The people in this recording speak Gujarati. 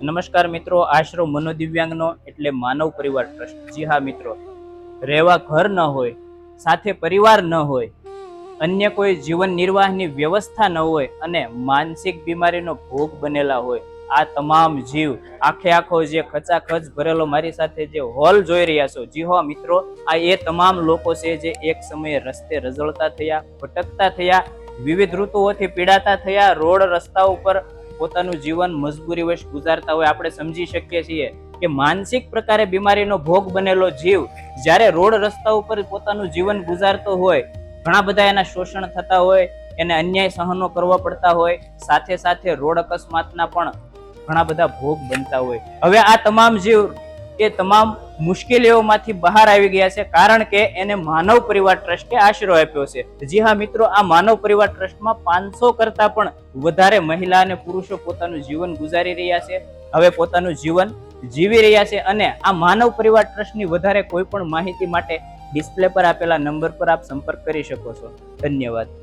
નમસ્કાર મિત્રો, આશરો મનોદિવ્યાંગનો એટલે માનવ પરિવાર ટ્રસ્ટ. જી હા મિત્રો, રહેવા ઘર ન હોય, સાથે પરિવાર ન હોય, અન્ય કોઈ જીવન નિર્વાહની વ્યવસ્થા ન હોય અને માનસિક બીમારીનો ભોગ બનેલા હોય, આ તમામ જીવ આખો જે ખચાખચ ભરેલો મારી સાથે જે હોલ જોઈ રહ્યા છો, જી હા મિત્રો, આ એ તમામ લોકો છે જે એક સમયે રસ્તે રઝળતા થયા, ભટકતા થયા, વિવિધ ઋતુઓથી પીડાતા થયા, રોડ રસ્તા ઉપર પોતાનું જીવન મજબૂરીવશ ગુજારતા હોય. આપણે સમજી શકીએ છીએ કે માનસિક પ્રકારે બીમારીનો ભોગ બનેલો જીવ જ્યારે રોડ રસ્તા ઉપર પોતાનું જીવન ગુજારતો હોય, ઘણા બધા એના શોષણ થતા હોય, એને અન્યાય સહનો કરવા પડતા હોય, સાથે સાથે રોડ અકસ્માતના પણ ઘણા બધા ભોગ બનતા હોય. હવે આ તમામ જીવ એ તમામ મુશ્કેલીઓમાંથી બહાર આવી ગયા છે, કારણ કે એને માનવ પરિવાર ટ્રસ્ટે આશરો આપ્યો છે. જી હા મિત્રો, આ માનવ પરિવાર ટ્રસ્ટમાં 500 કરતા પણ વધારે મહિલા અને પુરુષો પોતાનું જીવન ગુજારી રહ્યા છે, હવે પોતાનું જીવન જીવી રહ્યા છે. અને આ માનવ પરિવાર ટ્રસ્ટની વધારે કોઈ પણ માહિતી માટે ડિસ્પ્લે પર આપેલા નંબર પર આપ સંપર્ક કરી શકો છો. ધન્યવાદ.